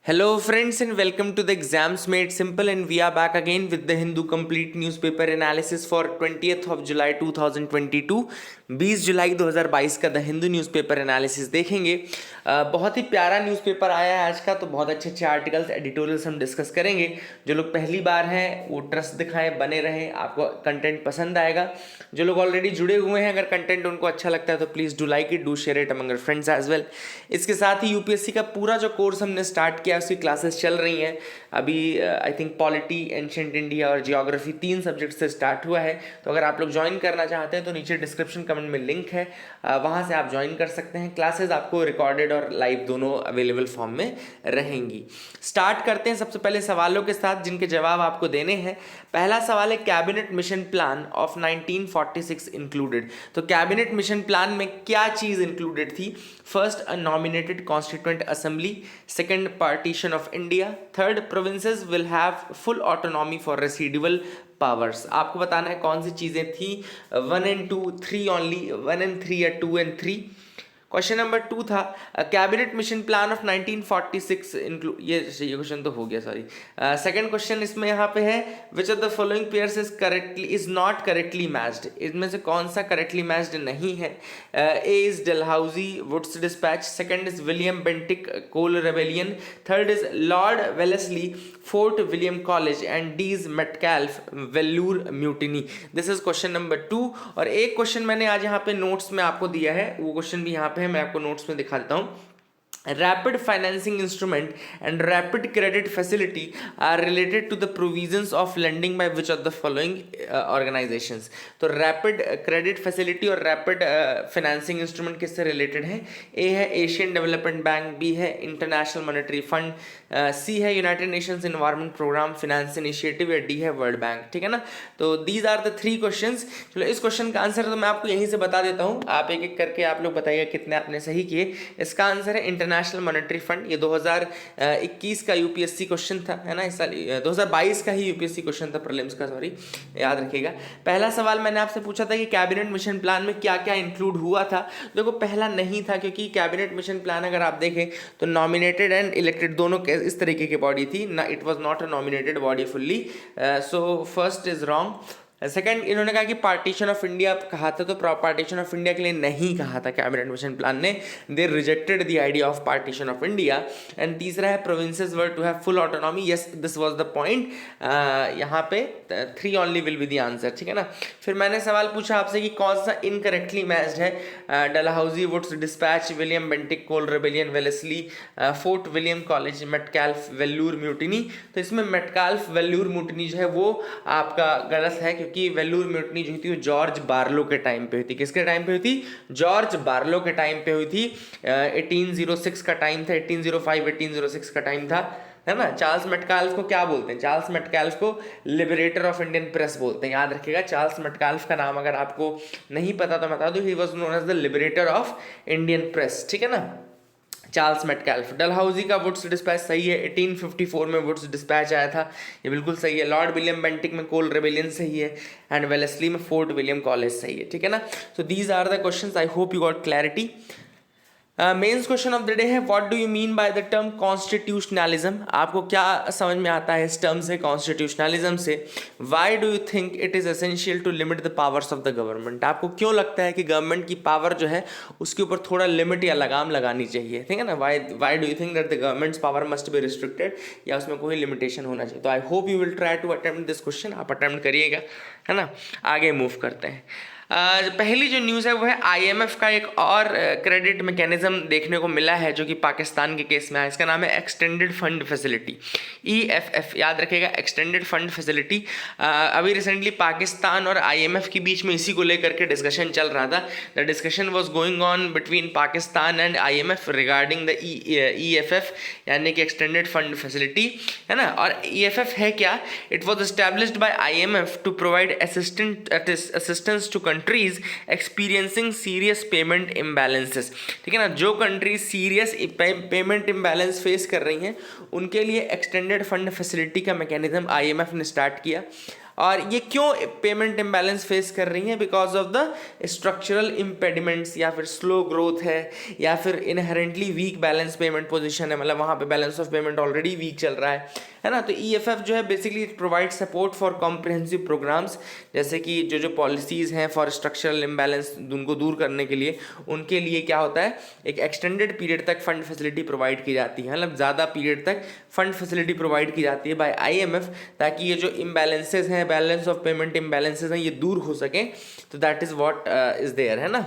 Hello, friends, and welcome to the Exams Made Simple. And we are back again with the Hindu Complete Newspaper Analysis for 20th of July 2022. 20 जुलाई 2022 का the Hindu newspaper analysis देखेंगे। बहुत ही प्यारा newspaper आया है आज का, तो बहुत अच्छे अच्छे आर्टिकल्स, एडिटोरियल्स हम डिस्कस करेंगे। जो लोग पहली बार हैं वो ट्रस्ट दिखाएं, बने रहें, आपको कंटेंट पसंद आएगा। जो लोग ऑलरेडी जुड़े हुए हैं, अगर कंटेंट उनको अच्छा लगता है तो please do like it, do share it among your friends as well. इसके साथ ही यूपीएससी का पूरा जो कोर्स हमने स्टार्ट किया, उसकी क्लासेस चल रही हैं अभी। I think polity, ancient India और जियोग्राफी 3 सब्जेक्ट से स्टार्ट हुआ है। तो अगर आप लोग ज्वाइन करना चाहते हैं तो नीचे डिस्क्रिप्शन कमेंट में लिंक है, वहाँ से आप ज्वाइन कर सकते हैं। क्लासेस आपको रिकॉर्डेड और लाइव दोनों अवेलेबल फॉर्म में रहेंगी। स्टार्ट करते हैं सबसे पहले सवालों के साथ, जिनके जवाब आपको देने हैं। पहला सवाल है, cabinet mission plan of 1946 included. तो कैबिनेट मिशन प्लान में क्या चीज़ इंक्लूडेड थी? First, a nominated constituent assembly. Second, partition of India. Third, provinces will have full autonomy for residual powers. आपको बताना है कौन सी चीज़ें थी। 1 and 2, 3 ओनली, 1 and 3 या 2 and 3। क्वेश्चन नंबर 2 था, cabinet mission plan of 1946 include, ये क्वेश्चन तो हो गया, सॉरी। सेकंड क्वेश्चन इसमें यहाँ पे है, which of the following pairs is not correctly matched. इसमें से कौन सा करेक्टली मैच्ड नहीं है? A is Dalhousie Wood's dispatch, second is William Bentinck Kol rebellion, third is Lord Wellesley Fort William college, and D is Metcalfe Vellore mutiny. This is question number 2। और एक question मैंने आज यहाँ पे नोट्स में आपको दिया है, वो क्वेश्चन भी यहाँ पे मैं आपको नोट्स में दिखा देता हूँ। Rapid financing instrument and rapid credit facility are related to the provisions of lending by which of the following organizations? तो rapid credit facility और rapid financing instrument किससे related है? A है एशियन डेवलपमेंट बैंक, B है international monetary fund, C है United Nations environment programme finance initiative, या D है world bank. ठीक है ना? तो दीज आर द 3 क्वेश्चंस। चलो, इस क्वेश्चन का आंसर तो मैं आपको यहीं से बता देता हूँ, आप एक एक करके आप लोग बताइएगा कितने आपने सही किए। इसका आंसर है इंटरनेशनल मॉनेटरी फंड। ये 2021 का यूपीएससी क्वेश्चन था, है ना? इस साल 2022 का ही यूपीएससी क्वेश्चन था, प्रीलिम्स का, सॉरी, याद रखिएगा। पहला सवाल मैंने आपसे पूछा था कि कैबिनेट मिशन प्लान में क्या क्या इंक्लूड हुआ था। देखो, पहला नहीं था, क्योंकि कैबिनेट मिशन प्लान अगर आप देखें तो नॉमिनेटेड एंड इलेक्टेड दोनों इस तरीके की बॉडी थी ना, it was not a nominated body fully. So first is wrong. Second, इन्होंने कहा कि पार्टीशन ऑफ इंडिया कहा था, तो पार्टीशन ऑफ इंडिया के लिए नहीं कहा था कैबिनेट मिशन प्लान ने, they rejected the idea of partition of India. And तीसरा है, provinces were to have full autonomy, yes this was the point. यहाँ पे 3 only will be the answer. ठीक है ना? फिर मैंने सवाल पूछा आपसे कि कौन सा इनकरेक्टली मैच्ड है? Dalhousie Wood's dispatch, William Bentinck Kol rebellion, Wellesley Fort William college, Metcalfe Vellore mutiny. तो इसमें मेटकैल्फ वेल्लूर म्यूटिनी जो है वो आपका गलत है, कि वेल्लूर म्यूटनी जो हुई थी वो जॉर्ज बार्लो के टाइम पे हुई थी। किसके टाइम पे हुई थी? जॉर्ज बार्लो के टाइम पे हुई थी। 1806 का टाइम था, 1805 1806 का टाइम था, है ना? चार्ल्स मेटकैल्फ को क्या बोलते हैं? चार्ल्स मेटकैल्फ को लिबरेटर ऑफ इंडियन प्रेस बोलते हैं, याद रखिएगा। चार्ल्स मेटकैल्फ का नाम अगर आपको नहीं पता तो बता दो, he was known as the liberator of Indian press. ठीक है ना? Charles Metcalfe. डलहाउजी का वुड्स डिस्पैच सही है, 1854 में वुड्स डिस्पैच आया था, ये बिल्कुल सही है। लॉर्ड विलियम बेंटिक में कोल रेबेलियन सही है, एंड वेलेस्ली में फोर्ट विलियम कॉलेज सही है। ठीक है ना? So these are the questions, I hope you got clarity. Mains question of the day है, what do you mean by the term constitutionalism? आपको क्या समझ में आता है इस टर्म से, कॉन्स्टिट्यूशनलिज्म से? Why do you think it is essential to limit the powers of the government? आपको क्यों लगता है कि गवर्नमेंट की पावर जो है उसके ऊपर थोड़ा लिमिट या लगाम लगानी चाहिए? ठीक है ना? Why do you think that the government's power must be restricted, या उसमें कोई लिमिटेशन होना चाहिए? तो I hope you will try to attempt this question, आप अटेम्प्ट करिएगा, है ना? आगे मूव करते हैं। पहली जो न्यूज़ है वो है, आईएमएफ का एक और क्रेडिट मैकेनिज्म देखने को मिला है जो कि पाकिस्तान के केस में है। इसका नाम है एक्सटेंडेड फंड फैसिलिटी, ईएफएफ, याद रखिएगा, एक्सटेंडेड फंड फैसिलिटी। अभी रिसेंटली पाकिस्तान और आईएमएफ के बीच में इसी को लेकर के डिस्कशन चल रहा था। The discussion was going on between Pakistan and IMF regarding the EFF, यानी कि एक्सटेंडेड फंड फैसिलिटी, है ना? और ईएफएफ है क्या? It was established by IMF to provide assistance to countries experiencing serious payment imbalances. ठीक है ना? जो countries serious payment imbalance face कर रही हैं उनके लिए एक्सटेंडेड फंड फैसिलिटी का मैकेनिज्म आईएमएफ ने स्टार्ट किया। और ये क्यों पेमेंट इम्बैलेंस फेस कर रही हैं? Because of the structural impediments, या फिर स्लो ग्रोथ है, या फिर inherently weak balance payment position है, मतलब वहाँ पे balance of payment already weak चल रहा है ना। तो EFF जो है basically it provide support for comprehensive programmes, जैसे कि जो पॉलिसीज़ हैं फॉर स्ट्रक्चरल इम्बैलेंस उनको दूर करने के लिए, उनके लिए क्या होता है, एक एक्सटेंडेड पीरियड तक फंड फैसिलिटी प्रोवाइड की जाती है, मतलब ज़्यादा पीरियड तक फंड फैसिलिटी प्रोवाइड की जाती है बाय IMF, ताकि ये जो इम्बैलेंसेज हैं, बैलेंस ऑफ पेमेंट इम्बैलेंसेज हैं, ये दूर हो सकें। तो that is what is there, है ना।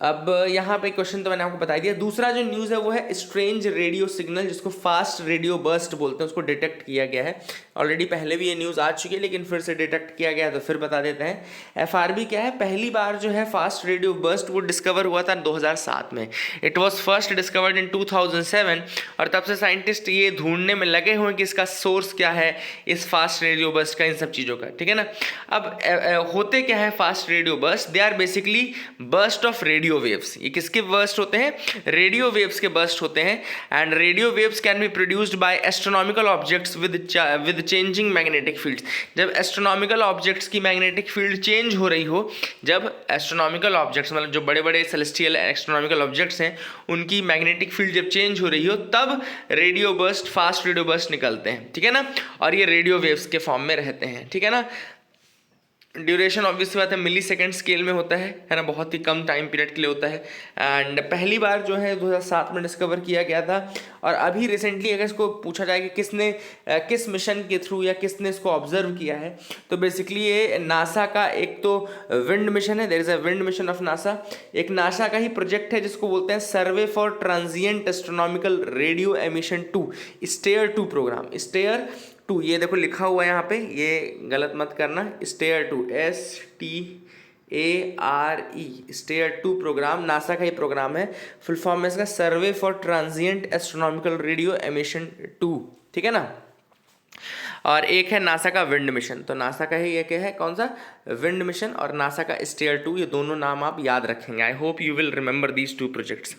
अब यहाँ पे क्वेश्चन तो मैंने आपको बता दिया। दूसरा जो न्यूज़ है वो है स्ट्रेंज रेडियो सिग्नल, जिसको फास्ट रेडियो बर्स्ट बोलते हैं, उसको डिटेक्ट किया गया है। ऑलरेडी पहले भी ये न्यूज़ आ चुकी है, लेकिन फिर से डिटेक्ट किया गया है, तो फिर बता देते हैं। FRB क्या है, पहली बार जो है फास्ट रेडियो बर्स्ट वो डिस्कवर हुआ था 2007 में। It was first discovered in 2007, और तब से साइंटिस्ट ये ढूंढने में लगे हुए हैं कि इसका सोर्स क्या है, इस फास्ट रेडियो बर्स्ट का, इन सब चीज़ों का, ठीक है ना। अब होते क्या है fast radio burst? They are basically burst of radio waves. ये किसके बर्स्ट होते हैं? रेडियो वेव्स के बर्स्ट होते हैं। And radio waves can be produced by astronomical objects with changing magnetic fields. जब एस्ट्रोनॉमिकल ऑब्जेक्ट्स की मैग्नेटिक फील्ड चेंज हो रही हो, जब एस्ट्रोनॉमिकल ऑब्जेक्ट्स मतलब जो बड़े बड़े सेलेस्टियल एस्ट्रोनॉमिकल ऑब्जेक्ट्स हैं, उनकी मैग्नेटिक फील्ड जब चेंज हो रही हो, तब radio burst, fast radio burst निकलते हैं, ठीक है ना। और ये रेडियो वेव्स के फॉर्म में रहते हैं, ठीक है ना। ड्यूरेशन ऑब्वियस बात है मिली सेकेंड स्केल में होता है ना, बहुत ही कम टाइम पीरियड के लिए होता है। एंड पहली बार जो है 2007 में डिस्कवर किया गया था। और अभी रिसेंटली अगर इसको पूछा जाए कि किसने किस मिशन के थ्रू या किसने इसको ऑब्जर्व किया है, तो बेसिकली ये नासा का एक तो विंड मिशन है, there is a wind mission of NASA. एक नासा का ही प्रोजेक्ट है जिसको बोलते हैं survey for transient astronomical radio emission 2, STARE 2 programme. STARE 2, ये देखो लिखा हुआ है यहाँ पे, ये गलत मत करना, STARE 2, STARE, STARE 2 programme NASA का ही प्रोग्राम है। फुल फॉर्म में इसका survey for transient astronomical radio emission 2, ठीक है ना। और एक है नासा का विंड मिशन, तो नासा का ही एक है कौन सा, विंड मिशन, और नासा का स्टेयर 2, ये दोनों नाम आप याद रखेंगे। आई hope you will remember these 2 projects.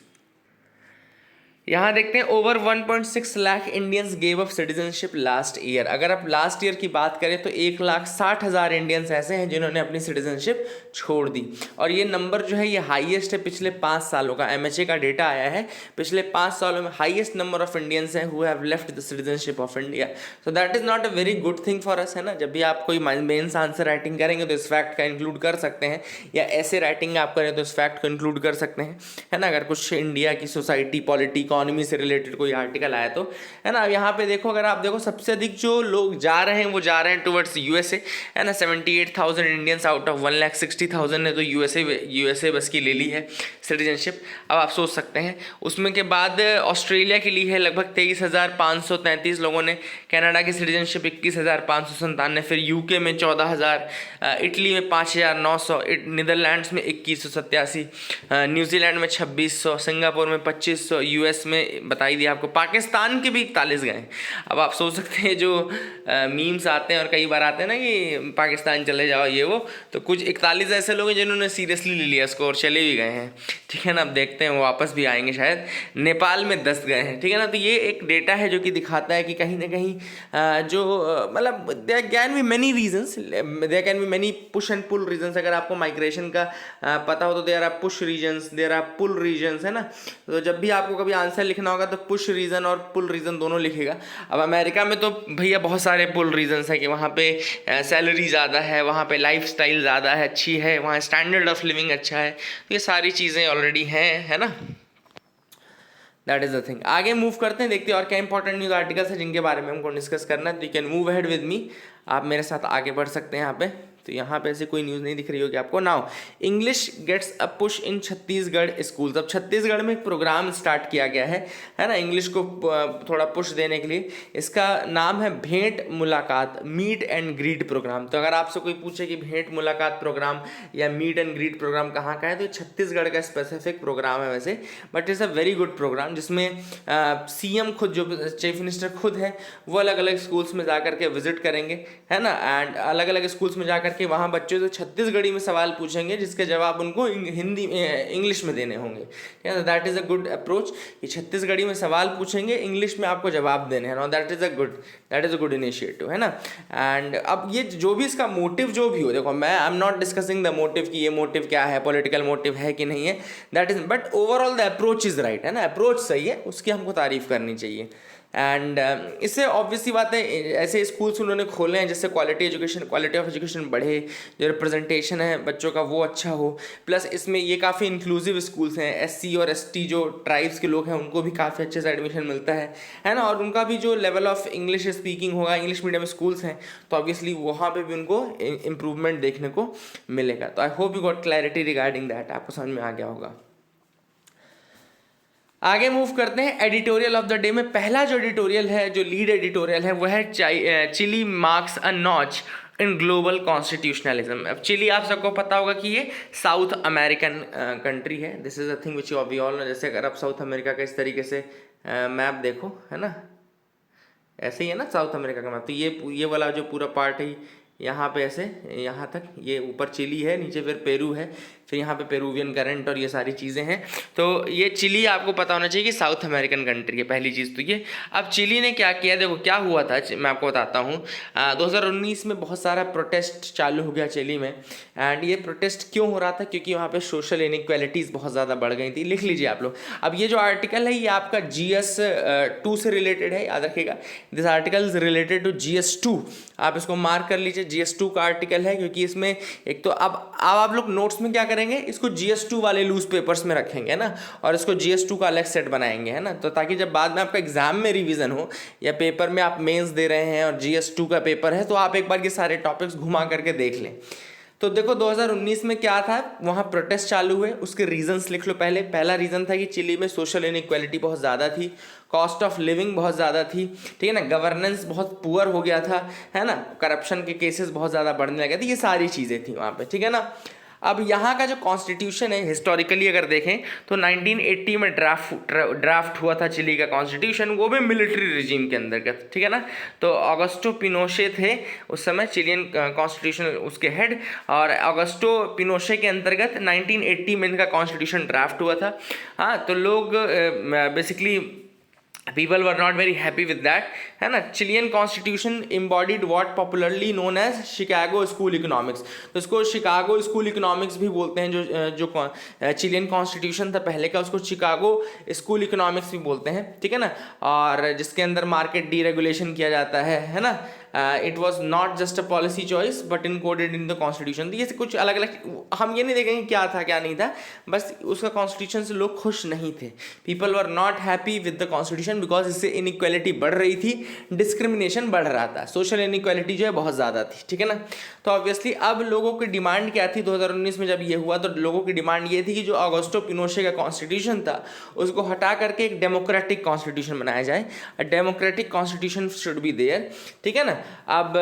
यहाँ देखते हैं over 1.6 lakh Indians gave up citizenship last year. अगर आप लास्ट ईयर की बात करें तो 1,60,000 इंडियंस ऐसे हैं जिन्होंने अपनी सिटीजनशिप छोड़ दी। और ये नंबर जो है ये हाईएस्ट है पिछले 5 सालों का। MHA का डेटा आया है, पिछले 5 सालों में हाईएस्ट नंबर ऑफ इंडियंस हैं who have left the citizenship of India. So that is not a very good thing for us, है ना। जब भी आप कोई मेंस आंसर राइटिंग करेंगे तो इस फैक्ट का इंक्लूड कर सकते हैं, या ऐसे राइटिंग आप करें तो इस फैक्ट को इंक्लूड कर सकते हैं, है ना। अगर कुछ इंडिया की सोसाइटी, पॉलिटी, इकोनॉमी से रिलेटेड कोई आर्टिकल आया तो, है ना। यहाँ पे देखो, अगर आप देखो सबसे अधिक जो लोग जा रहे हैं वो जा रहे हैं टुवर्ड्स USA, है ना। 78,000 इंडियंस आउट ऑफ 1,60,000 ने तो USA बस की ले ली है सिटीजनशिप। अब आप सोच सकते हैं, उसमें के बाद ऑस्ट्रेलिया की ली है लगभग 23,533 लोगों ने, कनाडा की सिटीजनशिप 21,597, फिर UK में 14,000, इटली में 5,900, नीदरलैंड्स में 2,187, न्यूजीलैंड में 2,600, सिंगापुर में 2,500, US में बता ही दिया आपको, पाकिस्तान के भी 41 गए। अब आप सोच सकते हैं जो मीम्स आते हैं और कई बार आते हैं ना कि पाकिस्तान चले जाओ ये वो, तो कुछ 41 ऐसे लोग हैं जिन्होंने सीरियसली ले लिया इसको और चले भी गए हैं, ठीक है ना। अब देखते हैं वो वापस भी आएंगे शायद। नेपाल में 10 गए हैं, ठीक है ना। तो ये एक डेटा है जो कि दिखाता है कि कहीं ना कहीं जो मतलब there can be many reasons, there can be many push and pull reasons. अगर आपको माइग्रेशन का पता हो तो there are push reasons, there are pull reasons, है ना। तो जब भी आपको कभी आंसर लिखना होगा तो पुश रीजन और पुल रीजन दोनों लिखेगा। अब अमेरिका में तो भैया बहुत सारे पुल रीजन्स है कि वहाँ पे सैलरी ज़्यादा है, वहाँ पे लाइफस्टाइल ज़्यादा है, अच्छी है, वहाँ स्टैंडर्ड ऑफ लिविंग अच्छा है, तो ये सारी चीज़ें ऑलरेडी हैं, है ना। That is the thing. आगे मूव करते हैं, देखते हैं और क्या इंपॉर्टेंट न्यूज़ आर्टिकल्स है जिनके बारे में हमको डिस्कस करना है। तो you can move ahead with me, आप मेरे साथ आगे बढ़ सकते हैं यहाँ पे। तो यहाँ पे ऐसी कोई न्यूज़ नहीं दिख रही होगी आपको। Now English gets a push in Chhattisgarh schools. अब छत्तीसगढ़ में एक प्रोग्राम स्टार्ट किया गया है ना, इंग्लिश को थोड़ा पुश देने के लिए। इसका नाम है भेंट मुलाकात, मीट एंड ग्रीट प्रोग्राम। तो अगर आपसे कोई पूछे कि भेंट मुलाकात प्रोग्राम या मीट एंड ग्रीट प्रोग्राम कहाँ का है, तो छत्तीसगढ़ का स्पेसिफिक प्रोग्राम है वैसे, but it's a very good programme, जिसमें CM खुद, जो चीफ मिनिस्टर खुद है, वो अलग अलग स्कूल्स में जा करके विजिट करेंगे, है ना। एंड अलग अलग स्कूल्स में जा करके कि वहाँ बच्चों से छत्तीसगढ़ी में सवाल पूछेंगे जिसके जवाब उनको हिंदी इंग्लिश में देने होंगे। ठीक है, that is a good approach कि छत्तीसगढ़ी में सवाल पूछेंगे, इंग्लिश में आपको जवाब देने हैं। Know that is a good initiative, है ना। एंड अब ये जो भी इसका मोटिव जो भी हो, देखो मैं I am not discussing the motive कि ये मोटिव क्या है, पॉलिटिकल मोटिव है कि नहीं है, that is, but overall the approach is right, है ना, अप्रोच सही है, उसकी हमको तारीफ करनी चाहिए। एंड इससे ऑब्वियसली बात है, ऐसे स्कूल्स उन्होंने खोले हैं जिससे क्वालिटी ऑफ एजुकेशन बढ़े, जो रिप्रेजेंटेशन है बच्चों का वो अच्छा हो। प्लस इसमें ये काफ़ी इंक्लूसिव स्कूल्स हैं, एससी और एसटी जो ट्राइब्स के लोग हैं उनको भी काफ़ी अच्छे से एडमिशन मिलता है ना। और उनका भी जो लेवल ऑफ इंग्लिश स्पीकिंग होगा, इंग्लिश मीडियम स्कूल्स हैं तो ऑब्वियसली वहाँ पे भी उनको इम्प्रूवमेंट देखने को मिलेगा। तो I hope you got clarity regarding that, आपको समझ में आ गया होगा। आगे मूव करते हैं एडिटोरियल ऑफ द डे में। पहला जो एडिटोरियल है, जो लीड एडिटोरियल है, वो है Chile marks a notch in global constitutionalism. अब चिली आप सबको पता होगा कि ये साउथ अमेरिकन कंट्री है। This is a thing which you we all know. जैसे अगर आप साउथ अमेरिका का इस तरीके से मैप देखो, है ना, ऐसे ही है ना साउथ अमेरिका का मैप, तो ये वाला जो पूरा पार्ट है यहाँ पे ऐसे यहाँ तक, ये ऊपर चिली है, नीचे फिर पेरू है, फिर यहाँ पे पेरूवियन करंट और ये सारी चीज़ें हैं। तो ये चिली आपको पता होना चाहिए कि साउथ अमेरिकन कंट्री है, पहली चीज़ तो ये। अब चिली ने क्या किया, देखो क्या हुआ था, मैं आपको बताता हूँ। 2019 में बहुत सारा प्रोटेस्ट चालू हो गया चिली में। एंड ये प्रोटेस्ट क्यों हो रहा था, क्योंकि वहाँ पे सोशल इनइक्वालिटीज़ बहुत ज़्यादा बढ़ गई थी। लिख लीजिए आप लोग। अब ये जो आर्टिकल है ये आपका GS 2 से रिलेटेड है, याद रखिएगा। This article is related to GS 2, आप इसको मार्क कर लीजिए। GS 2 का आर्टिकल है, क्योंकि इसमें एक तो अब आप लोग नोट्स में क्या करेंगे, इसको GS 2 वाले लूज पेपर्स में रखेंगे ना, और इसको GS 2 का अलग सेट बनाएंगे, है ना, तो ताकि जब बाद में आपका एग्जाम में रिवीजन हो या पेपर में आप मेंस दे रहे हैं और GS 2 का पेपर है, तो आप एक बार ये सारे टॉपिक्स घुमा करके देख लें। तो देखो 2019 में क्या था, वहाँ प्रोटेस्ट चालू हुए, उसके रीजंस लिख लो पहले। पहला रीज़न था कि चिली में सोशल इनइक्वालिटी बहुत ज़्यादा थी, कॉस्ट ऑफ लिविंग बहुत ज़्यादा थी, ठीक है ना, गवर्नेंस बहुत पुअर हो गया था, है ना, करप्शन के केसेस बहुत ज़्यादा बढ़ने लगे थे, ये सारी चीज़ें थी वहाँ पे, ठीक है ना। अब यहाँ का जो कॉन्स्टिट्यूशन है, हिस्टोरिकली अगर देखें तो 1980 में ड्राफ्ट हुआ था चिली का कॉन्स्टिट्यूशन, वो भी मिलिट्री रिजीम के अंतर्गत, ठीक है ना। तो ऑगस्टो पिनोशे थे उस समय चिलियन कॉन्स्टिट्यूशन उसके हेड, और ऑगस्टो पिनोशे के अंतर्गत 1980 में इनका कॉन्स्टिट्यूशन ड्राफ्ट हुआ था। हाँ, तो लोग basically people were not very happy with that, है ना। Chilean constitution embodied what popularly known as Chicago school economics. तो इसको शिकागो स्कूल इकोनॉमिक्स भी बोलते हैं। जो चिलियन कॉन्स्टिट्यूशन था पहले का, उसको शिकागो स्कूल इकोनॉमिक्स भी बोलते हैं, ठीक है ना। और जिसके अंदर मार्केट डीरेगुलेशन किया जाता है ना। It was not just a policy choice but encoded in the constitution. तो ये कुछ अलग अलग, हम ये नहीं देखेंगे क्या था क्या नहीं था, बस उसका कॉन्स्टिट्यूशन से लोग खुश नहीं थे। People were not happy with the constitution because इससे इनइक्वालिटी बढ़ रही थी, डिस्क्रिमिनेशन बढ़ रहा था, सोशल इनइक्वालिटी जो है बहुत ज़्यादा थी, ठीक है ना। तो ऑब्वियसली अब लोगों की डिमांड क्या थी 2019 में जब ये हुआ, तो लोगों की डिमांड ये थी कि जो ऑगस्टो पिनोशे का कॉन्स्टिट्यूशन था उसको हटा करके एक डेमोक्रेटिक कॉन्स्टिट्यूशन बनाया जाए। Democratic constitution should be there, ठीक है ना। अब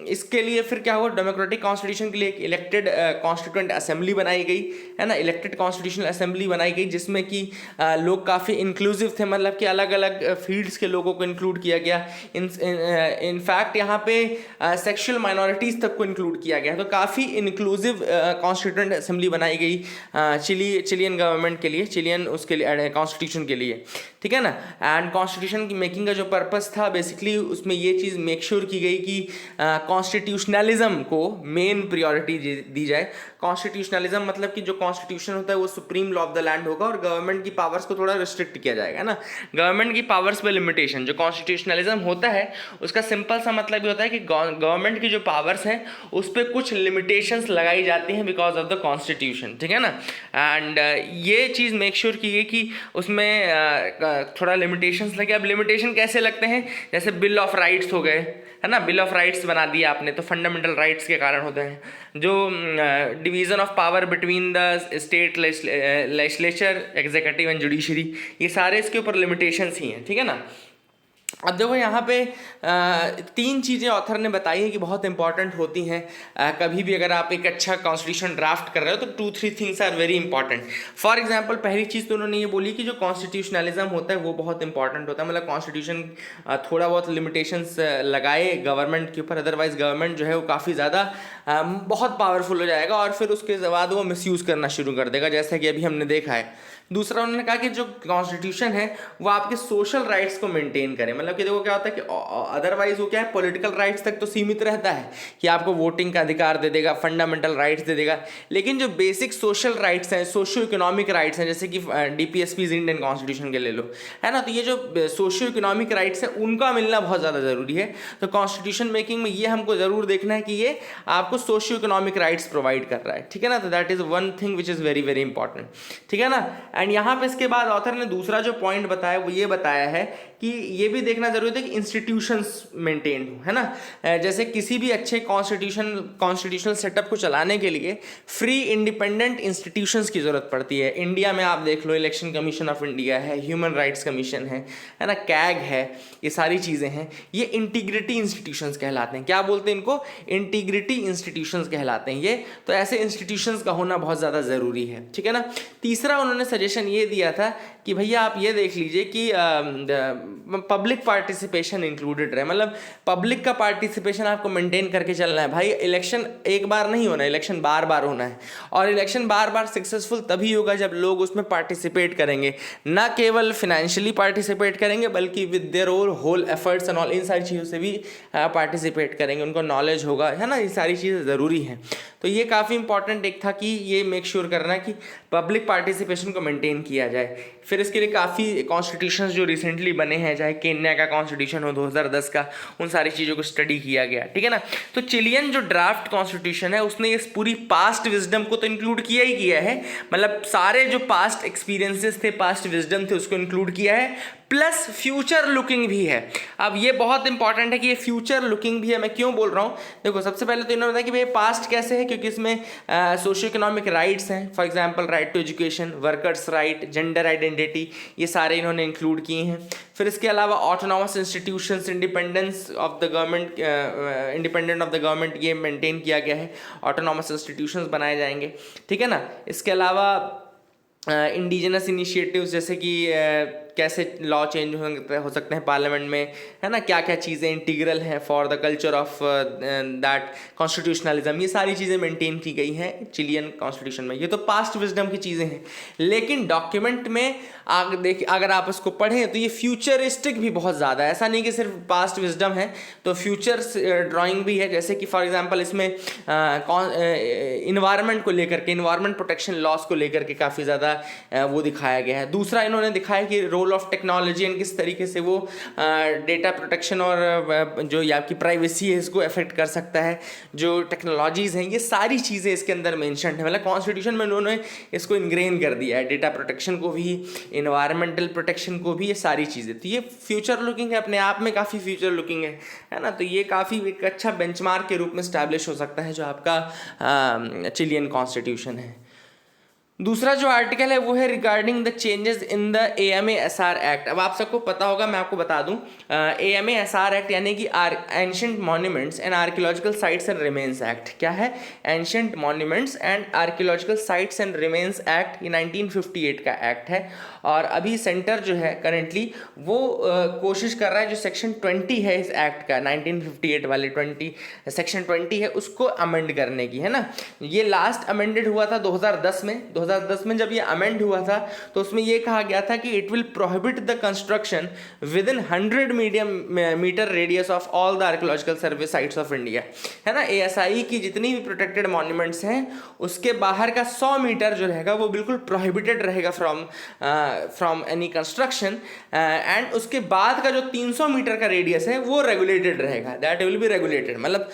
इसके लिए फिर क्या हुआ, डेमोक्रेटिक कॉन्स्टिट्यूशन के लिए एक इलेक्टेड कॉन्स्टिट्यूएंट असेंबली बनाई गई, है ना, इलेक्टेड कॉन्स्टिट्यूशनल असेंबली बनाई गई, जिसमें कि लोग काफ़ी इंक्लूसिव थे, मतलब कि अलग अलग फील्ड्स के लोगों को इंक्लूड किया गया। इनफैक्ट यहाँ पे सेक्शुअल माइनॉरिटीज़ तक को इंक्लूड किया गया। तो काफ़ी इंक्लूसिव कॉन्स्टिट्यूएंट असेंबली बनाई गई चिलियन गवर्नमेंट के लिए, चिलियन उसके लिए कॉन्स्टिट्यूशन के लिए, ठीक है ना। एंड कॉन्स्टिट्यूशन की मेकिंग का जो पर्पस था बेसिकली, उसमें ये चीज़ मेक श्योर की गई कि कॉन्स्टिट्यूशनलिज्म को मेन प्रियोरिटी दी जाए। कॉन्स्टिट्यूशनलिज्म मतलब कि जो कॉन्स्टिट्यूशन होता है वो supreme law of the land होगा, और गवर्नमेंट की पावर्स को थोड़ा रिस्ट्रिक्ट किया जाएगा ना, गवर्नमेंट की पावर्स पे लिमिटेशन। जो कॉन्स्टिट्यूशनलिज्म होता है उसका सिंपल सा मतलब ये होता है कि गवर्नमेंट की जो पावर्स हैं उस पर कुछ लिमिटेशंस लगाई जाती हैं बिकॉज ऑफ द कॉन्स्टिट्यूशन, ठीक है ना। एंड ये चीज़ मेक श्योर की गई कि उसमें थोड़ा लिमिटेशंस लगे। अब लिमिटेशन कैसे लगते हैं, जैसे बिल ऑफ राइट्स हो गए, है ना, बिल ऑफ राइट्स बना दिया आपने, तो फंडामेंटल राइट्स के कारण होते हैं। जो division of power between the state legislature, executive and judiciary, ये सारे इसके ऊपर लिमिटेशंस ही हैं, ठीक है ना। अब देखो यहाँ पे तीन चीज़ें ऑथर ने बताई हैं कि बहुत इंपॉर्टेंट होती हैं। कभी भी अगर आप एक अच्छा कॉन्स्टिट्यूशन ड्राफ्ट कर रहे हो तो 2-3 things are very important. For example पहली चीज़ तो उन्होंने ये बोली कि जो कॉन्स्टिट्यूशनलिज्म होता है वो बहुत इंपॉर्टेंट होता है, मतलब कॉन्स्टिट्यूशन थोड़ा बहुत लिमिटेशंस लगाए गवर्नमेंट के ऊपर, अदरवाइज गवर्नमेंट जो है वो काफ़ी ज़्यादा बहुत पावरफुल हो जाएगा और फिर उसके बाद वो मिसयूज़ करना शुरू कर देगा, जैसा कि अभी हमने देखा है। दूसरा उन्होंने कहा कि जो कॉन्स्टिट्यूशन है वो आपके सोशल राइट्स को मेंटेन करे, मतलब कि देखो क्या होता है कि अदरवाइज वो क्या है, पॉलिटिकल राइट्स तक तो सीमित रहता है कि आपको वोटिंग का अधिकार दे देगा, फंडामेंटल राइट्स दे देगा, लेकिन जो बेसिक सोशल राइट्स हैं, सोशियो इकोनॉमिक राइट्स हैं, जैसे कि डीपीएसपीज इंडियन कॉन्स्टिट्यूशन के ले लो, है ना, तो ये जो सोशियो इकोनॉमिक राइट्स हैं उनका मिलना बहुत ज़्यादा ज़रूरी है। तो कॉन्स्टिट्यूशन मेकिंग में ये हमको ज़रूर देखना है कि ये आपको सोशियो इकोनॉमिक राइट्स प्रोवाइड कर रहा है, ठीक है ना, तो that is one thing which is very very important, ठीक है ना। एंड यहाँ पे इसके बाद ऑथर ने दूसरा जो पॉइंट बताया वो ये बताया है कि ये भी देखना जरूरी है कि इंस्टीट्यूशंस मेंटेन हो, है ना। जैसे किसी भी अच्छे कॉन्स्टिट्यूशनल सेटअप को चलाने के लिए फ्री इंडिपेंडेंट इंस्टीट्यूशंस की जरूरत पड़ती है। इंडिया में आप देख लो, इलेक्शन कमीशन ऑफ इंडिया है, ह्यूमन राइट्स कमीशन है ना, कैग है, ये सारी चीज़ें हैं, ये इंटीग्रिटी इंस्टीट्यूशंस कहलाते हैं। क्या बोलते हैं इनको? इंटीग्रिटी इंस्टीट्यूशंस कहलाते हैं ये। तो ऐसे इंस्टीट्यूशंस का होना बहुत ज़्यादा ज़रूरी है, ठीक है ना। तीसरा उन्होंने सजेशन ये दिया था कि भैया आप ये देख लीजिए कि पब्लिक पार्टिसिपेशन इंक्लूडेड रहे, मतलब पब्लिक का पार्टिसिपेशन आपको मेंटेन करके चलना है। भाई इलेक्शन एक बार नहीं होना है, इलेक्शन बार बार होना है, और इलेक्शन बार बार सक्सेसफुल तभी होगा जब लोग उसमें पार्टिसिपेट करेंगे, ना केवल फिनेंशियली पार्टिसिपेट करेंगे बल्कि with their whole efforts and all, इन सारी चीज़ों से भी पार्टिसिपेट करेंगे, उनको नॉलेज होगा, है ना, ये सारी चीज़ें ज़रूरी हैं। तो ये काफ़ी इंपॉर्टेंट एक था कि ये मेक श्योर करना कि पब्लिक पार्टिसिपेशन को मेंटेन किया जाए। फिर इसके लिए काफ़ी कॉन्स्टिट्यूशंस जो रिसेंटली बने हैं, चाहे केन्या का कॉन्स्टिट्यूशन हो 2010 का, उन सारी चीज़ों को स्टडी किया गया, ठीक है ना। तो चिलियन जो ड्राफ्ट कॉन्स्टिट्यूशन है उसने इस पूरी पास्ट विजडम को तो इंक्लूड किया ही किया है, मतलब सारे जो पास्ट एक्सपीरियंसेस थे, पास्ट विजडम थे, उसको इंक्लूड किया है, प्लस फ्यूचर लुकिंग भी है। अब ये बहुत इंपॉर्टेंट है कि ये फ्यूचर लुकिंग भी है। मैं क्यों बोल रहा हूँ? देखो सबसे पहले तो इन्होंने बताया कि भाई पास्ट कैसे है, क्योंकि इसमें सोशियो इकोनॉमिक राइट्स हैं, for example right to education, workers right, gender identity, ये सारे इन्होंने इंक्लूड किए हैं। फिर इसके अलावा autonomous institutions, independence of the government, independent of the government, ये मेंटेन किया गया है, ऑटोनॉमस इंस्टीट्यूशंस बनाए जाएंगे, ठीक है ना। इसके अलावा इंडिजिनस इनिशिएटिव्स, जैसे कि कैसे लॉ चेंज हो सकते हैं पार्लियामेंट में, है ना, क्या क्या चीज़ें इंटीग्रल हैं for the culture of that constitutionalism, ये सारी चीज़ें मेंटेन की गई हैं चिलियन कॉन्स्टिट्यूशन में। ये तो पास्ट विजडम की चीज़ें हैं, लेकिन डॉक्यूमेंट में अगर आप इसको पढ़ें तो ये फ्यूचरिस्टिक भी बहुत ज़्यादा है। ऐसा नहीं कि सिर्फ पास्ट विजडम है, तो फ्यूचर ड्राइंग भी है। जैसे कि फॉर एग्जाम्पल इसमें इन्वायरमेंट को लेकर के, इन्वायरमेंट प्रोटेक्शन लॉस को लेकर के काफ़ी ज़्यादा वो दिखाया गया है। दूसरा इन्होंने दिखाया कि रोल ऑफ टेक्नोलॉजी एंड किस तरीके से वो डेटा प्रोटेक्शन और जो आपकी प्राइवेसी है इसको अफेक्ट कर सकता है, जो टेक्नोलॉजीज़ हैं, ये सारी चीज़ें इसके अंदर मेंशन है। मतलब कॉन्स्टिट्यूशन में उन्होंने इसको इनग्रेन कर दिया है, डेटा प्रोटेक्शन को भी, इन्वायरमेंटल प्रोटेक्शन को भी, ये सारी चीज़ें। तो ये फ्यूचर लुकिंग है, अपने आप में काफ़ी फ्यूचर लुकिंग है ना। तो ये काफ़ी एक अच्छा बेंचमार्क के रूप में स्टैब्लिश हो सकता है जो आपका चिलियन कॉन्स्टिट्यूशन है। दूसरा जो आर्टिकल है वो है regarding the changes in the AMASR act. अब आप सबको पता होगा, मैं आपको बता दूं, AMASR एक्ट यानी कि ancient monuments and archaeological sites and remains act. क्या है? Ancient monuments and archaeological sites and remains act, ये 1958 का एक्ट है। और अभी सेंटर जो है करेंटली वो कोशिश कर रहा है, जो सेक्शन 20 है इस एक्ट का, 1958 वाले सेक्शन 20 है, उसको अमेंड करने की, है ना। ये लास्ट अमेंडेड हुआ था 2010 में। 2010 में जब ये अमेंड हुआ था तो उसमें ये कहा गया था कि it will prohibit the construction within 100 metre radius of all the archaeological survey sites of India, है ना। ASI की जितनी भी प्रोटेक्टेड मॉन्यूमेंट्स हैं उसके बाहर का 100 मीटर जो रहेगा वो बिल्कुल प्रोहिबिटेड रहेगा फ्रॉम एनी कंस्ट्रक्शन, एंड उसके बाद का जो 300 मीटर का रेडियस है वो रेगुलेटेड रहेगा, दैट विल बी रेगुलेटेड। मतलब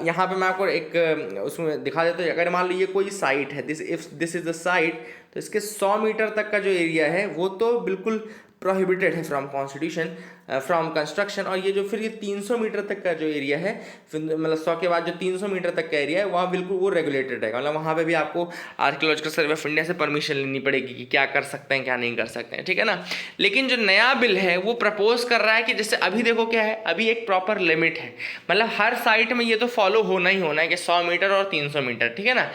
यहाँ पे मैं आपको एक उसमें दिखा देता हूँ। अगर मान लो ये कोई साइट है, दिस इज द साइट, तो इसके 100 मीटर तक का जो एरिया है वो तो बिल्कुल प्रोहिबिटेड है फ्रॉम कॉन्स्टिट्यूशन फ्रॉम कंस्ट्रक्शन। और ये जो फिर ये 300 मीटर तक का जो एरिया है, मतलब 100 के बाद जो 300 मीटर तक का एरिया है वहाँ बिल्कुल वो रेगुलेटेड रहेगा। मतलब वहाँ पे भी आपको आर्कियोलॉजिकल सर्वे ऑफ इंडिया से परमिशन लेनी पड़ेगी कि क्या कर सकते हैं क्या नहीं कर सकते हैं, ठीक है ना। लेकिन जो नया बिल है वो प्रपोज कर रहा है कि जैसे अभी देखो क्या है, अभी एक प्रॉपर लिमिट है, मतलब हर साइट में ये तो फॉलो होना ही होना है कि 100 मीटर और 300 मीटर, ठीक है ना,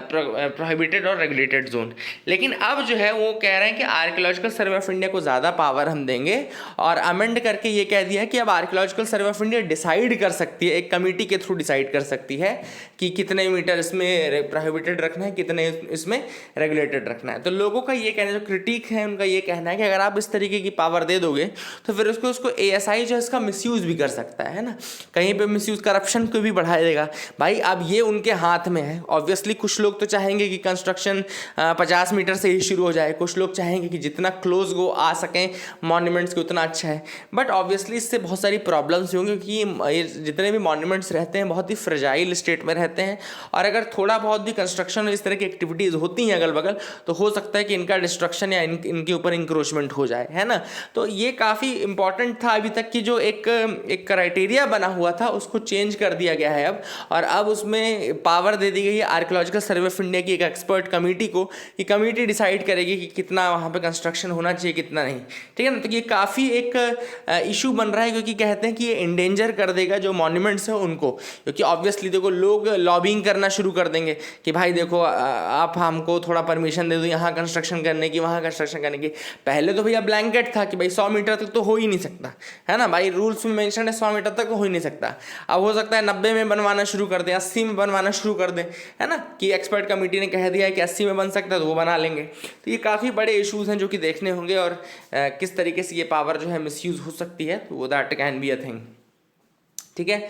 प्रोहिबिटेड और रेगुलेटेड जोन। लेकिन अब जो है वो कह रहे हैं कि आर्कियोलॉजिकल सर्वे ऑफ इंडिया को ज़्यादा पावर हम देंगे और अमेंड करके ये कह दिया है कि अब archaeological survey of India decide कर सकती है, एक कमेटी के थ्रू डिसाइड कर सकती है कि कितने मीटर इसमें प्रोहिबिटेड रखना है, कितने इसमें रेगुलेटेड रखना है। तो लोगों का ये कहना, जो क्रिटिक है उनका ये कहना है कि अगर आप इस तरीके की पावर दे दोगे तो फिर उसको ASI जो है इसका मिसयूज़ भी कर सकता है ना, कहीं पे मिसयूज़ करप्शन को भी बढ़ा देगा। भाई अब ये उनके हाथ में है। ऑब्वियसली कुछ लोग तो चाहेंगे कि कंस्ट्रक्शन 50 मीटर से ही शुरू हो जाए, कुछ लोग चाहेंगे कि जितना क्लोज वो आ सकें मॉन्यूमेंट्स के उतना अच्छा है, बट ऑब्वियसली इससे बहुत सारी प्रॉब्लम्स होंगी क्योंकि ये जितने भी मॉन्यूमेंट्स रहते हैं बहुत ही फ्रेजाइल स्टेट में रहते हैं और अगर थोड़ा बहुत भी कंस्ट्रक्शन इस तरह की एक्टिविटीज़ होती हैं अगल बगल तो हो सकता है कि इनका डिस्ट्रक्शन या इनके ऊपर इंक्रोचमेंट हो जाए, है ना। तो ये काफ़ी इंपॉर्टेंट था अभी तक कि जो एक क्राइटेरिया बना हुआ था उसको चेंज कर दिया गया है अब, और अब उसमें पावर दे दी गई है आर्कियोलॉजिकल सर्वे ऑफ इंडिया की एक एक्सपर्ट कमेटी को, कि कमेटी डिसाइड करेगी कि कितना वहाँ पे कंस्ट्रक्शन होना चाहिए कितना नहीं, ठीक है ना। तो ये काफ़ी एक इशू बन रहा है क्योंकि कहते हैं कि ये इंडेंजर कर देगा जो मॉन्यूमेंट्स हैं उनको, क्योंकि ऑब्वियसली देखो लोग लॉबिंग करना शुरू कर देंगे कि भाई देखो आप हमको थोड़ा परमिशन दे दो यहाँ कंस्ट्रक्शन करने की वहाँ कंस्ट्रक्शन करने की। पहले तो भैया ब्लैंकेट था कि भाई 100 मीटर तक तो हो ही नहीं सकता, है ना भाई, रूल्स में मेंशन है 100 मीटर तक हो ही नहीं सकता। अब हो सकता है 90 में बनवाना शुरू कर दें, 80 में बनवाना शुरू कर दें, है ना, कि एक्सपर्ट कमेटी ने कह दिया है कि 80 में बन सकता है तो वो बना लेंगे। तो ये काफ़ी बड़े इशूज़ हैं जो कि देखने होंगे और किस तरीके से ये पावर जो है मिसयूज़ हो सकती है, तो वो that can be a thing, ठीक है।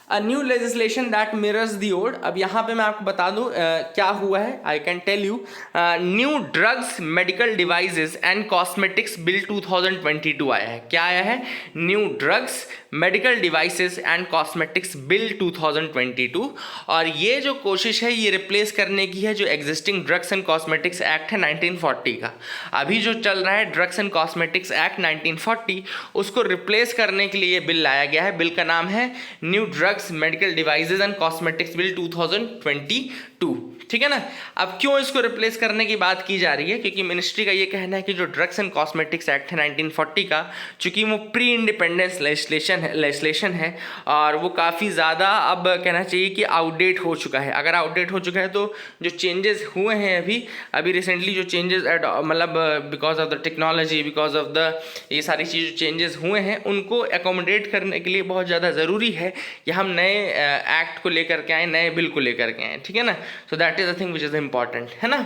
A new legislation that mirrors the old. अब यहाँ पे मैं आपको बता दूँ क्या हुआ है, I can tell you. New drugs medical devices and cosmetics bill 2022 आया है। क्या आया है? New drugs medical devices and cosmetics bill 2022। और ये जो कोशिश है ये रिप्लेस करने की है जो existing drugs and cosmetics act है 1940 का। अभी जो चल रहा है ड्रग्स एंड कॉस्मेटिक्स एक्ट 1940, उसको रिप्लेस करने के लिए ये बिल लाया गया है। बिल का नाम है new drugs medical devices and cosmetics bill 2022, ठीक है ना। अब क्यों इसको रिप्लेस करने की बात की जा रही है? क्योंकि मिनिस्ट्री का ये कहना है कि जो ड्रग्स एंड कॉस्मेटिक्स एक्ट है 1940 का, चूंकि वो प्री इंडिपेंडेंस लेजिस्लेशन है और वो काफ़ी ज़्यादा अब कहना चाहिए कि आउटडेट हो चुका है। अगर आउटडेट हो चुका है तो जो चेंजेस हुए हैं अभी रिसेंटली जो चेंजेस मतलब because of the technology, because of the ये सारी चीज़ चेंजेस हुए हैं उनको एकोमोडेट करने के लिए बहुत ज़्यादा ज़रूरी है कि हम नए एक्ट को लेकर के आए, नए बिल को लेकर के आए, ठीक है ना। So that is the thing which is important, है ना।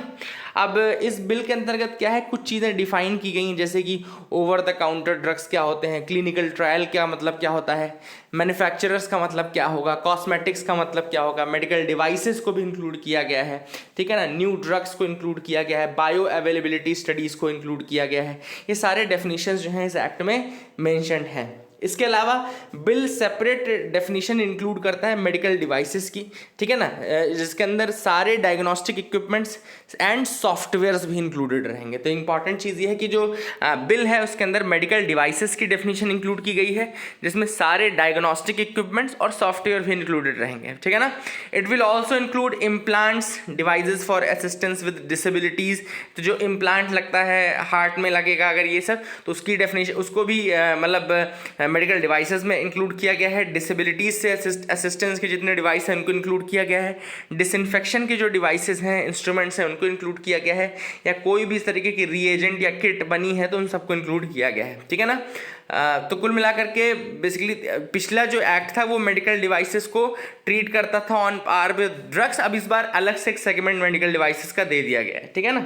अब इस बिल के अंतर्गत क्या है, कुछ चीज़ें डिफाइन की गई हैं, जैसे कि ओवर द काउंटर ड्रग्स क्या होते हैं, क्लिनिकल ट्रायल क्या मतलब क्या होता है, मैन्युफैक्चरर्स का मतलब क्या होगा, कॉस्मेटिक्स का मतलब क्या होगा, मेडिकल डिवाइसेस को भी इंक्लूड किया गया है, ठीक है ना, न्यू ड्रग्स को इंक्लूड किया गया है, बायो अवेलेबिलिटी स्टडीज़ को इंक्लूड किया गया है। ये सारे डेफिनेशंस जो हैं इस एक्ट में मेंशन्ड हैं। इसके अलावा बिल सेपरेट डेफिनेशन इंक्लूड करता है मेडिकल डिवाइसेस की, ठीक है ना, जिसके अंदर सारे डायग्नोस्टिक इक्विपमेंट्स एंड सॉफ्टवेयर्स भी इंक्लूडेड रहेंगे। तो इंपॉर्टेंट चीज़ ये है कि जो बिल है उसके अंदर मेडिकल डिवाइसेस की डेफिनेशन इंक्लूड की गई है, जिसमें सारे डायग्नोस्टिक इक्विपमेंट्स और सॉफ्टवेयर भी इंक्लूडेड रहेंगे, ठीक है ना। It will also include implants, devices for assistance with disabilities. तो जो इम्प्लांट लगता है हार्ट में लगेगा अगर ये सब, तो उसकी डेफिनेशन उसको भी मतलब मेडिकल डिवाइसेस में इंक्लूड किया गया है। डिसेबिलिटीज़ से असिस्टेंस के जितने डिवाइस हैं उनको इंक्लूड किया गया है। डिसइंफेक्शन के जो डिवाइसेस हैं, इंस्ट्रूमेंट्स हैं, उनको इंक्लूड किया गया है, या कोई भी इस तरीके की रीएजेंट या किट बनी है तो उन सबको इंक्लूड किया गया है, ठीक है ना। तो कुल मिलाकर के बेसिकली पिछला जो एक्ट था वो मेडिकल डिवाइसेस को ट्रीट करता था ऑन पार विद ड्रग्स। अब इस बार अलग से एक सेगमेंट मेडिकल डिवाइसेस का दे दिया गया है, ठीक है ना।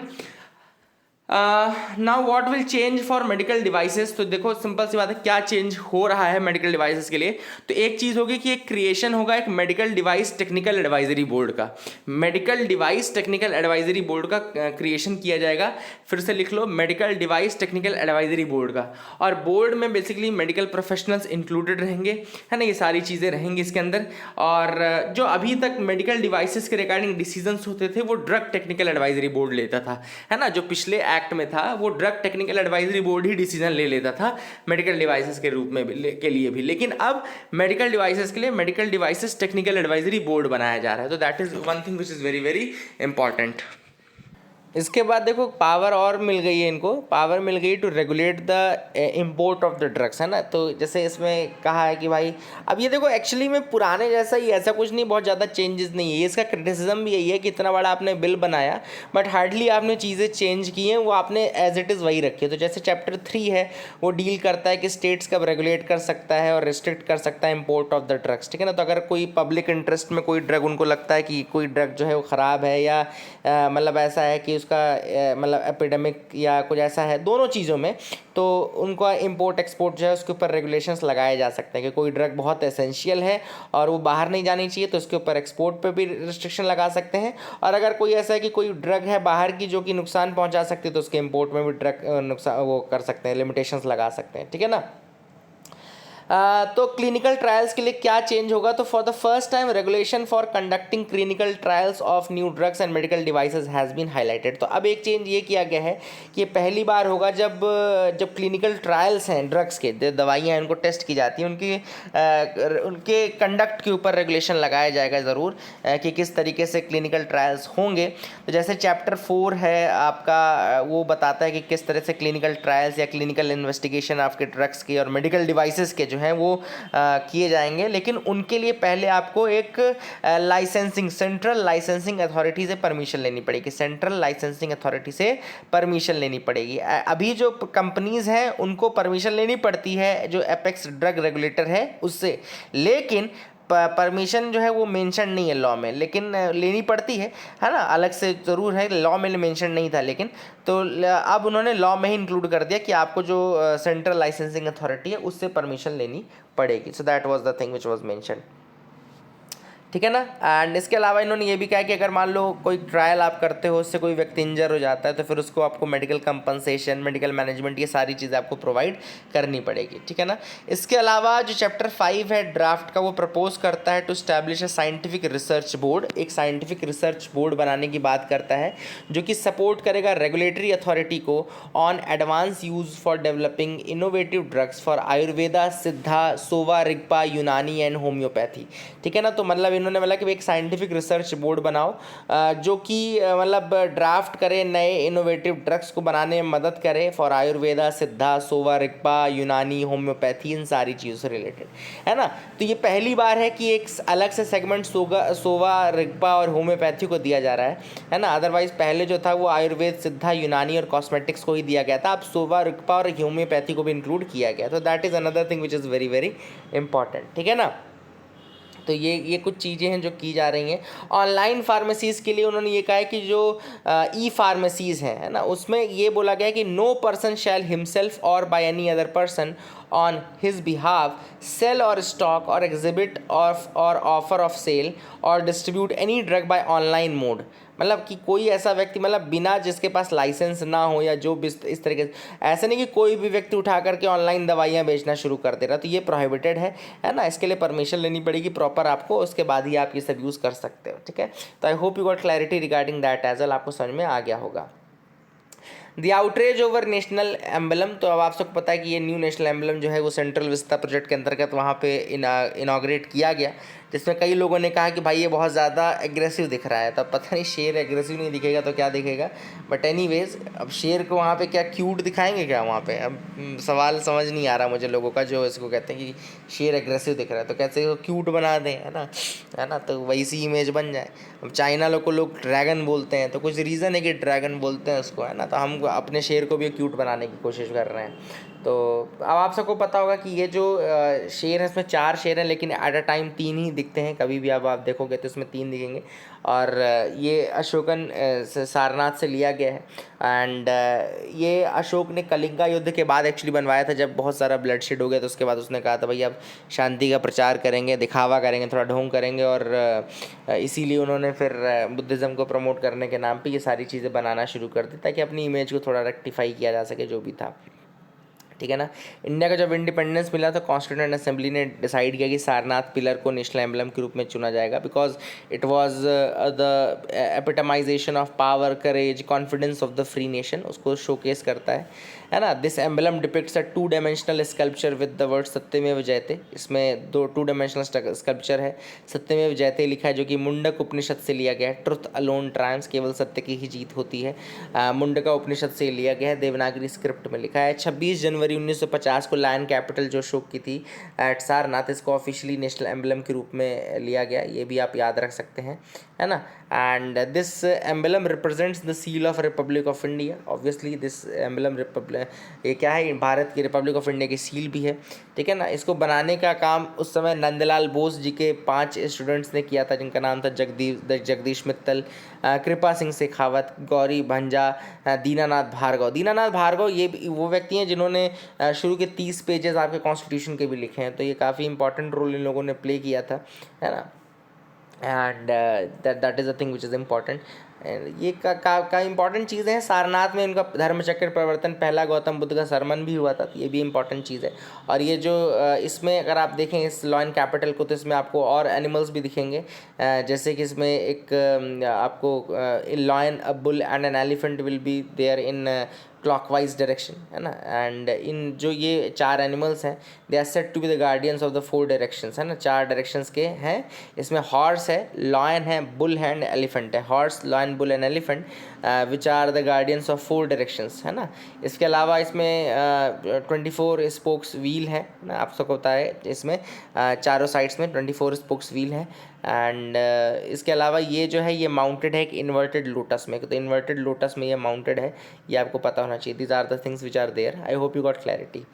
Now what will change for medical devices. तो देखो सिंपल सी बात है, क्या चेंज हो रहा है मेडिकल डिवाइसेस के लिए। तो एक चीज़ होगी कि एक क्रिएशन होगा एक medical device technical advisory board का। Medical device technical advisory board का क्रिएशन किया जाएगा। फिर से लिख लो, medical device technical advisory board का। और बोर्ड में बेसिकली मेडिकल प्रोफेशनल्स इंक्लूडेड रहेंगे, है ना, ये सारी चीज़ें रहेंगी इसके अंदर। और जो अभी तक मेडिकल डिवाइसेस के रिगार्डिंग डिसीजंस होते थे वो ड्रग टेक्निकल एडवाइजरी बोर्ड लेता था, है ना। जो पिछले एक्ट में था वो ड्रग टेक्निकल एडवाइजरी बोर्ड ही डिसीजन ले लेता था मेडिकल डिवाइसेस के रूप में के लिए भी, लेकिन अब मेडिकल डिवाइसेस के लिए medical devices technical advisory board बनाया जा रहा है। तो that is one thing which is very very important. इसके बाद देखो पावर और मिल गई है इनको, पावर मिल गई to regulate the import of the drugs, है ना। तो जैसे इसमें कहा है कि भाई अब ये देखो एक्चुअली में पुराने जैसा ही, ऐसा कुछ नहीं, बहुत ज़्यादा चेंजेस नहीं है। इसका क्रिटिसिज्म भी यही है कि इतना बड़ा आपने बिल बनाया बट हार्डली आपने चीज़ें चेंज की हैं, वो आपने एज इट इज़ वही रखी है। तो जैसे चैप्टर 3 है वो डील करता है कि स्टेट्स कब रेगुलेट कर सकता है और रिस्ट्रिक्ट कर सकता है इम्पोर्ट ऑफ द ड्रग्स, ठीक है ना। तो अगर कोई पब्लिक इंटरेस्ट में कोई ड्रग उनको लगता है कि कोई ड्रग जो है वो ख़राब है या मतलब ऐसा है कि उसका मतलब एपिडेमिक या कुछ ऐसा है, दोनों चीज़ों में, तो उनका इंपोर्ट एक्सपोर्ट जो है उसके ऊपर रेगुलेशंस लगाए जा सकते हैं कि कोई ड्रग बहुत एसेंशियल है और वो बाहर नहीं जानी चाहिए तो उसके ऊपर एक्सपोर्ट पे भी रिस्ट्रिक्शन लगा सकते हैं। और अगर कोई ऐसा है कि कोई ड्रग है बाहर की जो कि नुकसान पहुंचा सकती है तो उसके इंपोर्ट में भी ड्रग नुकसान वो कर सकते हैं, लिमिटेशंस लगा सकते हैं, ठीक है ना। तो क्लिनिकल ट्रायल्स के लिए क्या चेंज होगा, तो for the first time regulation for conducting clinical trials of new drugs and medical devices has been highlighted. तो अब एक चेंज ये किया गया है कि पहली बार होगा जब क्लिनिकल ट्रायल्स हैं ड्रग्स के, जो दवाइयाँ हैं उनको टेस्ट की जाती हैं, उनके कंडक्ट के ऊपर रेगुलेशन लगाया जाएगा ज़रूर कि किस तरीके से क्लिनिकल ट्रायल्स होंगे। तो जैसे चैप्टर 4 है आपका, वो बताता है कि किस तरह से क्लिनिकल ट्रायल्स या क्लिनिकल इन्वेस्टिगेशन आपके ड्रग्स की और मेडिकल डिवाइसेस के हैं वो किए जाएंगे, लेकिन उनके लिए पहले आपको एक लाइसेंसिंग सेंट्रल लाइसेंसिंग अथॉरिटी से परमिशन लेनी पड़ेगी, सेंट्रल लाइसेंसिंग अथॉरिटी से परमिशन लेनी पड़ेगी। अभी जो कंपनीज हैं उनको परमिशन लेनी पड़ती है जो एपेक्स ड्रग रेगुलेटर है उससे, लेकिन परमिशन जो है वो मेंशन नहीं है लॉ में, लेकिन लेनी पड़ती है ना, अलग से ज़रूर है, लॉ में मेंशन नहीं था लेकिन, तो अब उन्होंने लॉ में ही इंक्लूड कर दिया कि आपको जो सेंट्रल लाइसेंसिंग अथॉरिटी है उससे परमिशन लेनी पड़ेगी। So that was the thing which was mention, ठीक है ना। एंड इसके अलावा इन्होंने ये भी कहा कि अगर मान लो कोई ट्रायल आप करते हो उससे कोई व्यक्ति इंजर हो जाता है तो फिर उसको आपको मेडिकल कंपनसेशन, मेडिकल मैनेजमेंट, ये सारी चीज़ें आपको प्रोवाइड करनी पड़ेगी, ठीक है ना। इसके अलावा जो चैप्टर 5 है ड्राफ्ट का, वो प्रपोज करता है to establish a scientific research board, एक साइंटिफिक रिसर्च बोर्ड बनाने की बात करता है जो कि सपोर्ट करेगा रेगुलेटरी अथॉरिटी को on advance use for developing innovative drugs for Ayurveda, Siddha, Sowa, Rigpa, यूनानी एंड होम्योपैथी, ठीक है ना। तो मतलब इन्होंने बोला कि एक साइंटिफिक रिसर्च बोर्ड बनाओ जो कि मतलब ड्राफ्ट करे, नए इनोवेटिव ड्रग्स को बनाने में मदद करे फॉर आयुर्वेदा, सिद्धा, सोवा, रिगपा, यूनानी, होम्योपैथी, इन सारी चीज़ों से रिलेटेड, है ना। तो ये पहली बार है कि एक अलग से सेगमेंट सोवा, रिगपा और होम्योपैथी को दिया जा रहा है ना। अदरवाइज पहले जो था वो आयुर्वेद, सिद्धा, यूनानी और कॉस्मेटिक्स को ही दिया गया था, अब सोवा, रिगपा और होम्योपैथी को भी इंक्लूड किया गया। तो that is another thing which is very very important, ठीक है ना। तो ये कुछ चीज़ें हैं जो की जा रही हैं। ऑनलाइन फार्मेसीज़ के लिए उन्होंने ये कहा है कि जो ई फार्मेसीज़ हैं, है ना, उसमें ये बोला गया है कि no person shall himself or by any other person on his behalf sell or stock or exhibit or offer of sale or distribute any drug by online mode. मतलब कि कोई ऐसा व्यक्ति, मतलब बिना जिसके पास लाइसेंस ना हो या जो भी इस तरीके से, ऐसा नहीं कि कोई भी व्यक्ति उठा करके ऑनलाइन दवाइयाँ बेचना शुरू कर दे रहा, तो ये प्रोहिबिटेड है ना। इसके लिए परमिशन लेनी पड़ेगी प्रॉपर आपको, उसके बाद ही आप ये सब यूज़ कर सकते हो, ठीक है। तो I hope you got clarity regarding that as well, आपको समझ में आ गया होगा। The outrage over national emblem, तो अब आप सबको पता है कि ये न्यू नेशनल एम्बलम जो है वो सेंट्रल विस्ता प्रोजेक्ट के अंतर्गत वहाँ पे इनाग्रेट किया गया, जिसमें कई लोगों ने कहा कि भाई ये बहुत ज़्यादा एग्रेसिव दिख रहा है। तब पता नहीं शेर एग्रेसिव नहीं दिखेगा तो क्या दिखेगा, बट एनीवेज अब शेर को वहाँ पे क्या क्यूट दिखाएंगे क्या वहाँ पे, अब सवाल समझ नहीं आ रहा मुझे लोगों का जो इसको कहते हैं कि शेर एग्रेसिव दिख रहा है तो कैसे वो क्यूट बना दें, है ना, तो वैसी इमेज बन जाए। अब चाइना लोग को लोग ड्रैगन बोलते हैं तो कुछ रीज़न है कि ड्रैगन बोलते हैं उसको, है ना, तो हम अपने शेर को भी क्यूट बनाने की कोशिश कर रहे हैं। तो अब आप सबको पता होगा कि ये जो शेर है इसमें 4 शेर हैं, लेकिन एट अ टाइम 3 ही दिखते हैं, कभी भी अब आप देखोगे तो इसमें 3 दिखेंगे। और ये अशोकन सारनाथ से लिया गया है। एंड ये अशोक ने कलिंगा युद्ध के बाद एक्चुअली बनवाया था, जब बहुत सारा ब्लडशेड हो गया तो उसके बाद उसने कहा था भाई अब शांति का प्रचार करेंगे, दिखावा करेंगे, थोड़ा ढोंग करेंगे, और इसीलिए उन्होंने फिर बुद्धिज़्म को प्रमोट करने के नाम पे ये सारी चीज़ें बनाना शुरू कर दी ताकि अपनी इमेज को थोड़ा रेक्टिफाई किया जा सके जो भी था, ठीक है ना। इंडिया का जब इंडिपेंडेंस मिला तो कॉन्स्टिट्यूएंट असेंबली ने डिसाइड किया कि सारनाथ पिलर को नेशनल एम्बलम के रूप में चुना जाएगा, because it was the epitomisation of power, courage, confidence of the free nation, उसको शोकेस करता है ना। This emblem depicts a 2 dimensional sculpture with the word Satyamev Jayate. इसमें 2 डायमेंशनल स्कल्पचर है, सत्यमेव जयते लिखा है, जो कि मुंडक उपनिषद से लिया गया है। ट्रुथ अलोन ट्रायम्स, केवल सत्य की ही जीत होती है, मुंडका उपनिषद से लिया गया है, देवनागरी स्क्रिप्ट में लिखा है। 26 जनवरी 1950 को लायन कैपिटल जो शो की थी एट सारनाथ, इसको ऑफिशियली नेशनल एम्बलम के रूप में लिया गया, ये भी आप याद रख सकते हैं, है ना। And this emblem represents the seal of Republic of India. Obviously this emblem ये क्या है, भारत की रिपब्लिक ऑफ इंडिया की सील भी है, ठीक है ना। इसको बनाने का काम उस समय नंदलाल बोस जी के 5 स्टूडेंट्स ने किया था, जिनका नाम था जगदीश मित्तल, कृपा सिंह शेखावत, गौरी भंजा, दीनानाथ भार्गव। दीनानाथ भार्गव ये वो व्यक्ति हैं जिन्होंने शुरू के 30 पेजेस आपके कॉन्स्टिट्यूशन के भी लिखे हैं, तो ये काफ़ी इंपॉर्टेंट रोल इन लोगों ने प्ले किया था, है ना। And that is a thing which is important. ये का इंपॉर्टेंट चीज़ें हैं। सारनाथ में उनका धर्मचक्र प्रवर्तन, पहला गौतम बुद्ध का सरमन भी हुआ था, तो ये भी इंपॉर्टेंट चीज़ है। और ये जो इसमें अगर आप देखें इस लॉयन कैपिटल को, तो इसमें आपको और एनिमल्स भी दिखेंगे, जैसे कि इसमें एक आपको lion, a bull and an elephant will be there in clockwise direction, है ना। एंड इन जो ये 4 एनिमल्स हैं, they are said to be the guardians of the 4 directions, है ना, 4 डायरेक्शंस के हैं। इसमें हॉर्स है, लॉयन है, बुल है एंड एलिफेंट है। Horse, lion, bull and elephant which are the guardians of 4 directions, है ना। इसके अलावा इसमें 24 स्पोक्स व्हील है ना, आप सबको पता है। इसमें चारों साइड्स में 24 स्पोक्स व्हील है। एंड इसके अलावा ये जो है ये माउंटेड है एक इन्वर्टेड लोटस में, तो इन्वर्टेड लोटस में ये माउंटेड है, ये आपको पता होना चाहिए। These are the things which are there. I hope you got clarity.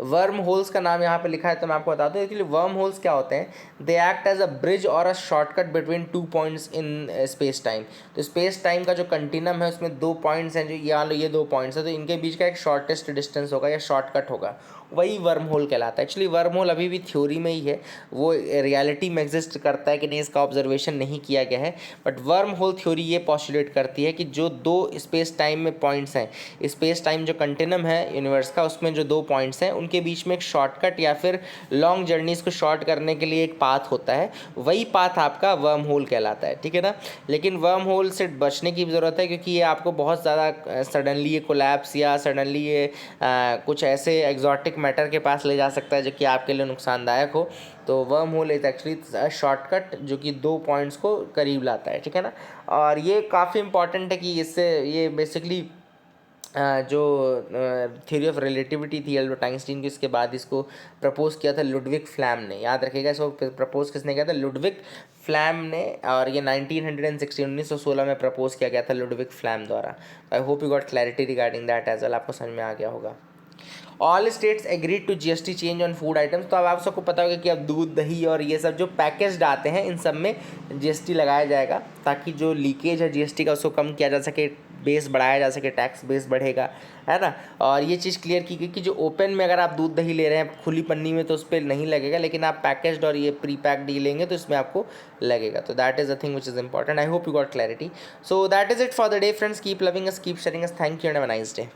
Wormholes का नाम यहाँ पे लिखा है, तो मैं आपको बता दूँ एक्चुअली वर्म होल्स क्या होते हैं। They act as a bridge or a shortcut between 2 points in space time. तो स्पेस टाइम का जो कंटिनम है उसमें 2 पॉइंट्स हैं, जो ये 2 पॉइंट्स हैं, तो इनके बीच का एक शॉर्टेस्ट डिस्टेंस होगा या शॉर्टकट होगा, वही वर्म होल कहलाता है। एक्चुअली वर्म होल अभी भी थ्योरी में ही है, वो रियलिटी में एग्जिस्ट करता है कि नहीं इसका ऑब्जर्वेशन नहीं किया गया है। बट वर्म होल थ्योरी ये पॉस्टुलेट करती है कि जो 2 स्पेस टाइम में पॉइंट्स हैं, स्पेस टाइम जो कंटिनम है यूनिवर्स का, उसमें जो 2 पॉइंट्स हैं उनके बीच में एक शॉर्टकट या फिर लॉन्ग जर्नीज को शॉर्ट करने के लिए एक पाथ होता है, वही पाथ आपका वर्म होल कहलाता है, ठीक है ना। लेकिन वर्म होल से बचने की ज़रूरत है, क्योंकि ये आपको बहुत ज़्यादा सडनली ये कोलैप्स या सडनली ये कुछ ऐसे एग्जॉटिक मैटर के पास ले जा सकता है जो कि आपके लिए नुकसानदायक हो। तो worm hole is actually shortcut जो कि 2 पॉइंट्स को करीब लाता है, ठीक है ना। और ये काफ़ी इंपॉर्टेंट है कि इससे ये बेसिकली जो थ्योरी ऑफ रिलेटिविटी थी एल्बर्ट आइंस्टीन की, इसके बाद इसको प्रपोज किया था लुडविग फ्लैम ने। याद रखिएगा इसको प्रपोज किसने किया था, लुडविग फ्लैम ने। और ये 1916 में प्रपोज किया गया था लुडविग फ्लैम द्वारा। I hope you got clarity regarding that as well, आपको समझ में आ गया होगा। All states agreed to GST change on food items. तो अब आप सबको पता होगा कि अब दूध, दही और ये सब जो पैकेज्ड आते हैं, इन सब में जीएसटी लगाया जाएगा, ताकि जो लीकेज है जीएसटी का उसको कम किया जा सके, बेस बढ़ाया जा सके, टैक्स बेस बढ़ेगा, है ना। और ये चीज़ क्लियर की गई कि जो ओपन में अगर आप दूध दही ले रहे हैं खुली पन्नी में, तो उस पर नहीं लगेगा, लेकिन आप पैकेज्ड और ये प्री पैक्ड ही लेंगे तो इसमें आपको लगेगा। तो that is a thing which is important. I hope you got clarity. So that is it for the day friends. Keep loving us, keep sharing us. Thank you and have a nice day.